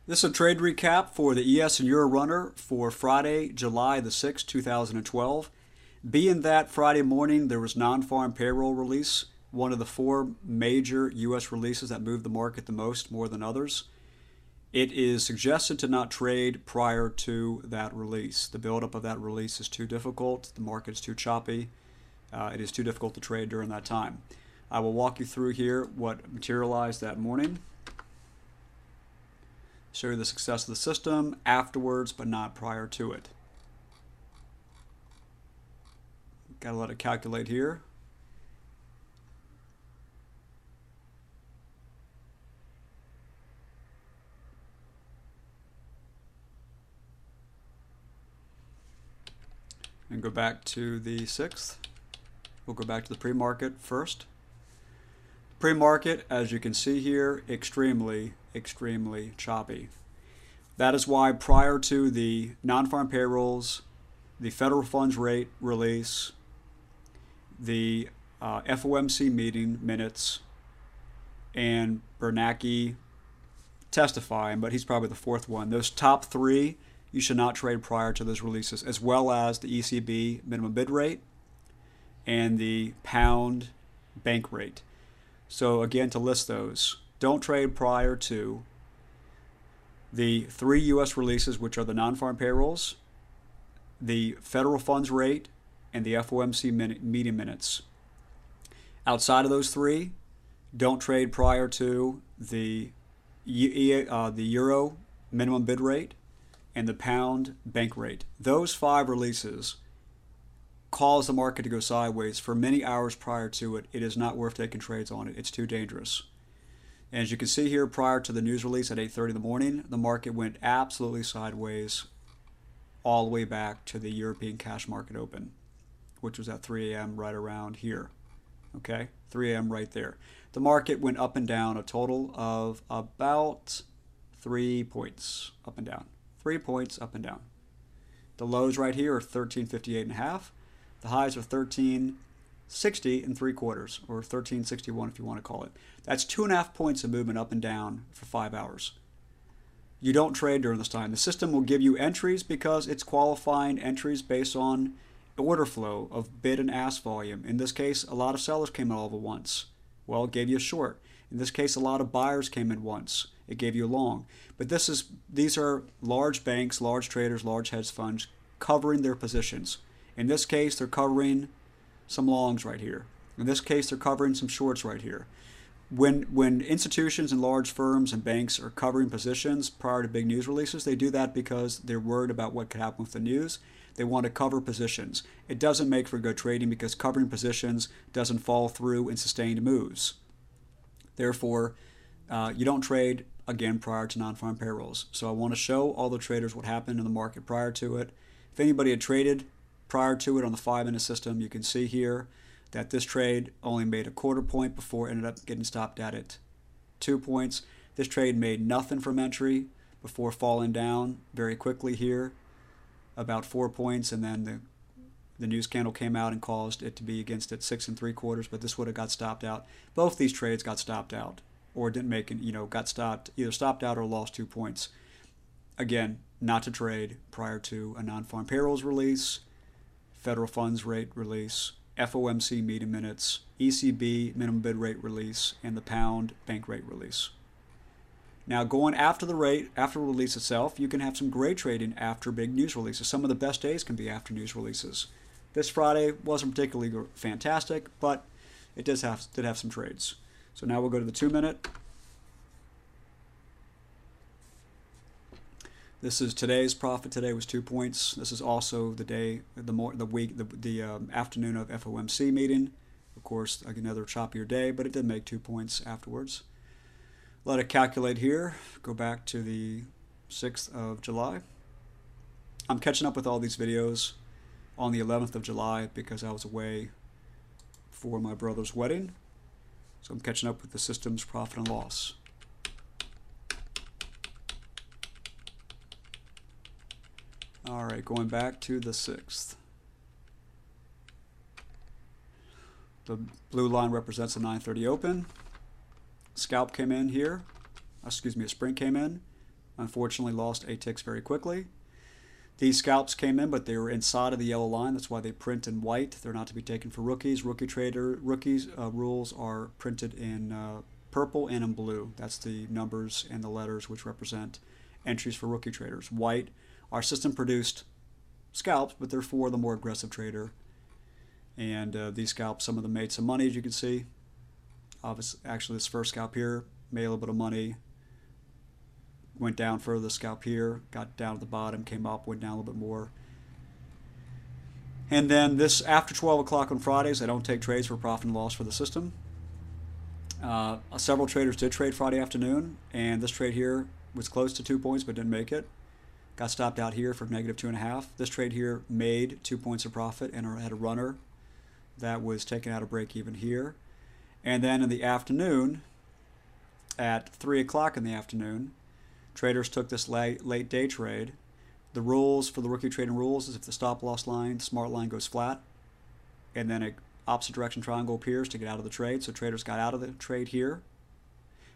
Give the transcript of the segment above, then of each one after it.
This is a trade recap for the ES and Euro runner for Friday, July the 6th, 2012. Being that Friday morning there was non-farm payroll release, one of the four major U.S. releases that moved the market the most, more than others, it is suggested to not trade prior to that release. The buildup of that release is too difficult. The market is too choppy. It is too difficult to trade during that time. I will walk you through here what materialized that morning. Show you the success of the system afterwards, but not prior to it. Got to let it calculate here. And go back to the 6th. We'll go back to the pre-market first. Pre-market, as you can see here, extremely choppy. That is why prior to the non-farm payrolls, the federal funds rate release, the FOMC meeting minutes, and Bernanke testifying, but he's probably the fourth one. Those top three, you should not trade prior to those releases, as well as the ECB minimum bid rate and the pound bank rate. So again, to list those, don't trade prior to the three U.S. releases, which are the non-farm payrolls, the federal funds rate, and the FOMC meeting minutes. Outside of those three, don't trade prior to the euro minimum bid rate and the pound bank rate. Those five releases cause the market to go sideways for many hours prior to it. It is not worth taking trades on it. It's too dangerous. And as you can see here, prior to the news release at 8:30 in the morning, the market went absolutely sideways all the way back to the European cash market open, which was at 3 a.m. right around here. Okay, 3 a.m. right there. The market went up and down a total of about 3 points up and down. 3 points up and down. The lows right here are 1358.5. The highs are 1360 and 3/4, or 1361 if you want to call it. That's 2.5 points of movement up and down for 5 hours. You don't trade during this time. The system will give you entries because it's qualifying entries based on order flow of bid and ask volume. In this case, a lot of sellers came in all at once. Well, it gave you a short. In this case, a lot of buyers came in once. It gave you a long. But these are large banks, large traders, large hedge funds covering their positions. In this case, they're covering some longs right here. In this case, they're covering some shorts right here. When institutions and large firms and banks are covering positions prior to big news releases, they do that because they're worried about what could happen with the news. They want to cover positions. It doesn't make for good trading because covering positions doesn't fall through in sustained moves. Therefore, you don't trade, again, prior to non-farm payrolls. So I want to show all the traders what happened in the market prior to it. If anybody had traded prior to it on the 5-minute system, you can see here that this trade only made a 1/4 point before it ended up getting stopped at 2 points. This trade made nothing from entry before falling down very quickly here, about 4 points, and then the news candle came out and caused it to be against at 6 3/4, but this would have got stopped out. Both these trades got stopped out, or didn't make it, got stopped, either stopped out or lost 2 points. Again, not to trade prior to a non-farm payrolls release, federal funds rate release, FOMC meeting minutes, ECB minimum bid rate release, and the pound bank rate release. Now, going after the release itself, you can have some great trading after big news releases. Some of the best days can be after news releases. This Friday wasn't particularly fantastic, but it did have some trades. So now we'll go to the 2-minute. This is today's profit. Today was 2 points. This is also the afternoon of FOMC meeting. Of course, another choppier day, but it did make 2 points afterwards. Let it calculate here. Go back to the 6th of July. I'm catching up with all these videos on the 11th of July because I was away for my brother's wedding. So I'm catching up with the system's profit and loss. All right, going back to the 6th. The blue line represents the 9:30 open. Scalp came in here. A spring came in. Unfortunately, lost 8 ticks very quickly. These scalps came in, but they were inside of the yellow line. That's why they print in white. They're not to be taken for rookies. Rookies rules are printed in purple and in blue. That's the numbers and the letters which represent entries for rookie traders. White, our system produced scalps, but they're for the more aggressive trader. And these scalps, some of them made some money, as you can see. Obviously, actually, this first scalp here made a little bit of money. Went down further, the scalp here, got down at the bottom, came up, went down a little bit more. And then this, after 12 o'clock on Fridays, I don't take trades for profit and loss for the system. Several traders did trade Friday afternoon, and this trade here was close to 2 points but didn't make it. Got stopped out here for negative 2.5. This trade here made 2 points of profit and had a runner that was taken out of break even here. And then in the afternoon, at 3 o'clock in the afternoon, traders took this late day trade. The rules for the rookie trading rules is if the stop loss line, smart line goes flat, and then an opposite direction triangle appears to get out of the trade. So traders got out of the trade here.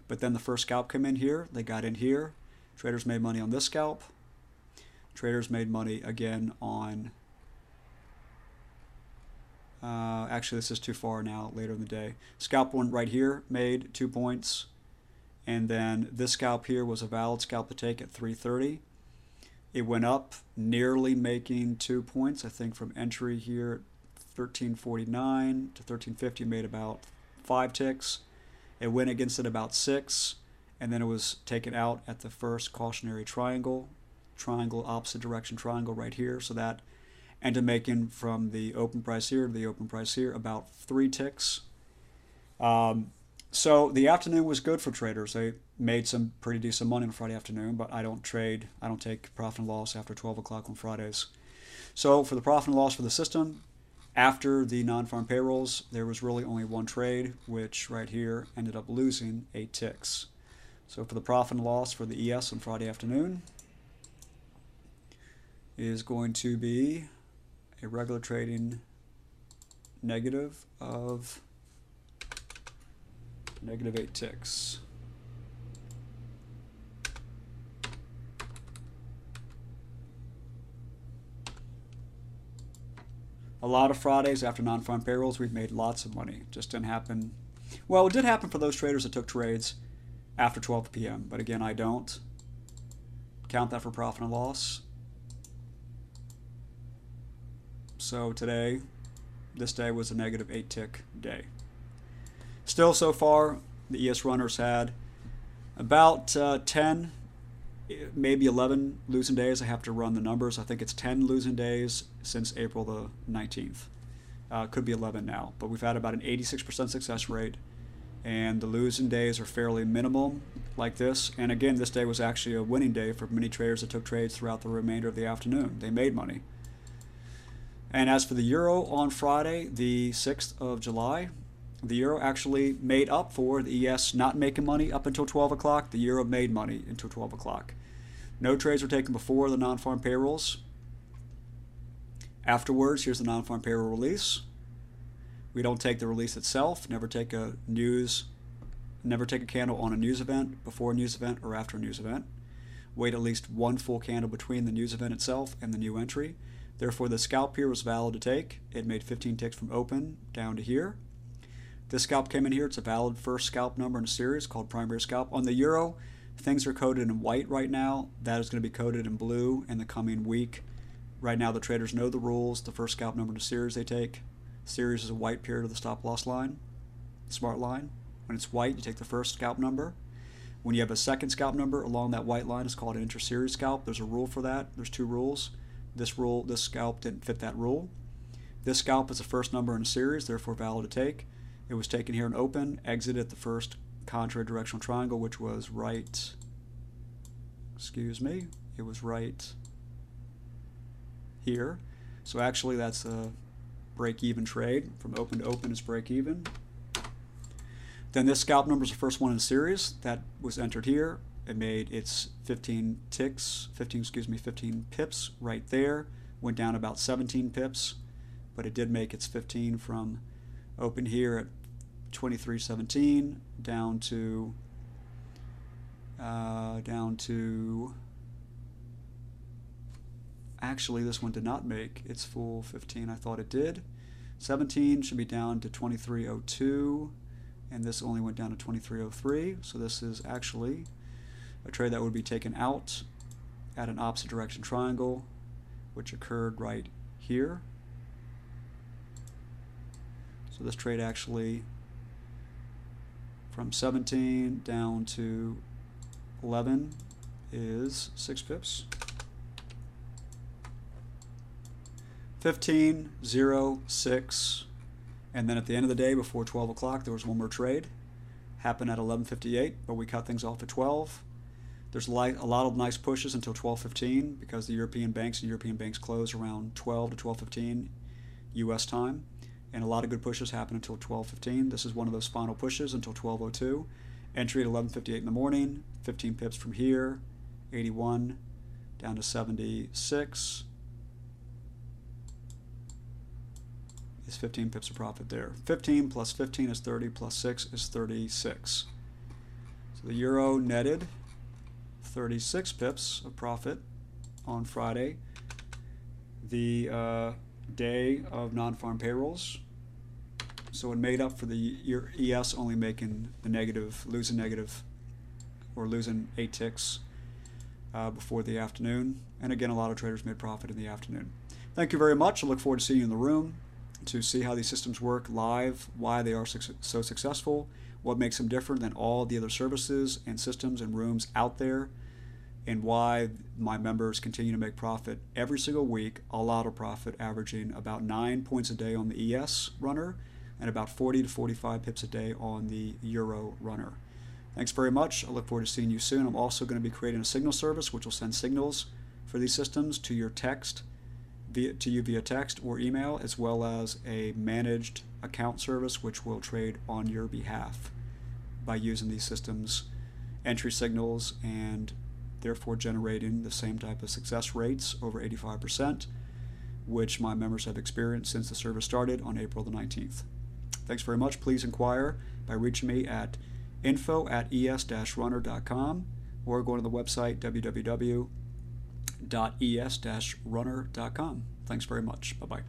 But then the first scalp came in here. They got in here. Traders made money on this scalp. Traders made money again on... actually, this is too far now, later in the day. Scalp one right here made 2 points. And then this scalp here was a valid scalp to take at 3:30. It went up, nearly making 2 points. I think from entry here at 1349 to 1350 made about 5 ticks. It went against it about 6, and then it was taken out at the first cautionary triangle opposite direction triangle right here. So that ended making from the open price here to the open price here about 3 ticks. So the afternoon was good for traders. They made some pretty decent money on Friday afternoon, but I don't trade. I don't take profit and loss after 12 o'clock on Fridays. So for the profit and loss for the system, after the non-farm payrolls, there was really only one trade, which right here ended up losing 8 ticks. So for the profit and loss for the ES on Friday afternoon is going to be a regular trading negative of negative 8 ticks. A lot of Fridays after non-farm payrolls, we've made lots of money. Just didn't happen. Well, it did happen for those traders that took trades after 12 p.m. But again, I don't count that for profit and loss. So today, this day was a negative 8 tick day. Still, so far, the ES runners had about 10, maybe 11 losing days. I have to run the numbers. I think it's 10 losing days since April the 19th. Could be 11 now, but we've had about an 86% success rate, and the losing days are fairly minimal like this. And again, this day was actually a winning day for many traders that took trades throughout the remainder of the afternoon. They made money. And as for the euro on Friday, the 6th of July, the euro actually made up for the ES not making money up until 12 o'clock. The euro made money until 12 o'clock. No trades were taken before the non-farm payrolls. Afterwards, here's the non-farm payroll release. We don't take the release itself. Never take a candle on a news event, before a news event, or after a news event. Wait at least one full candle between the news event itself and the new entry. Therefore, the scalp here was valid to take. It made 15 ticks from open down to here. This scalp came in here. It's a valid first scalp number in a series called primary scalp. On the euro, things are coded in white right now. That is going to be coded in blue in the coming week. Right now, the traders know the rules. The first scalp number in a series they take. Series is a white period of the stop loss line, smart line. When it's white, you take the first scalp number. When you have a second scalp number along that white line, it's called an inter-series scalp. There's a rule for that. There's 2 rules. This scalp didn't fit that rule. This scalp is the first number in a series, therefore valid to take. It was taken here in open, exited the first contrary directional triangle, which was right, it was right here. So actually that's a break-even trade. From open to open is break-even. Then this scalp number is the first one in the series. That was entered here. It made its 15 pips right there. Went down about 17 pips, but it did make its 15 from open here at 23.17 down to down to, actually this one did not make its full 15. I thought it did. 17 should be down to 23.02, and this only went down to 23.03. So this is actually a trade that would be taken out at an opposite direction triangle, which occurred right here. So this trade actually from 17 down to 11 is 6 pips. 15, 0, 6, and then at the end of the day before 12 o'clock there was one more trade. Happened at 11:58, but we cut things off at 12. There's a lot of nice pushes until 12:15 because the European banks close around 12 to 12:15 U.S. time, and a lot of good pushes happen until 12:15. This is one of those final pushes until 12:02. Entry at 11:58 in the morning, 15 pips from here, 81 down to 76 is 15 pips of profit there. 15 plus 15 is 30 plus 6 is 36. So the euro netted 36 pips of profit on Friday, the day of non-farm payrolls. So it made up for the ES only making the negative, losing 8 ticks before the afternoon. And again, a lot of traders made profit in the afternoon. Thank you very much. I look forward to seeing you in the room to see how these systems work live, why they are so successful, what makes them different than all the other services and systems and rooms out there, and why my members continue to make profit every single week, a lot of profit, averaging about 9 points a day on the ES runner and about 40 to 45 pips a day on the Euro runner. Thanks very much. I look forward to seeing you soon. I'm also going to be creating a signal service which will send signals for these systems to your text, to you via text or email, as well as a managed account service which will trade on your behalf by using these systems' entry signals and therefore generating the same type of success rates, over 85%, which my members have experienced since the service started on April the 19th. Thanks very much. Please inquire by reaching me at info@es-runner.com or going to the website www.es-runner.com. Thanks very much. Bye-bye.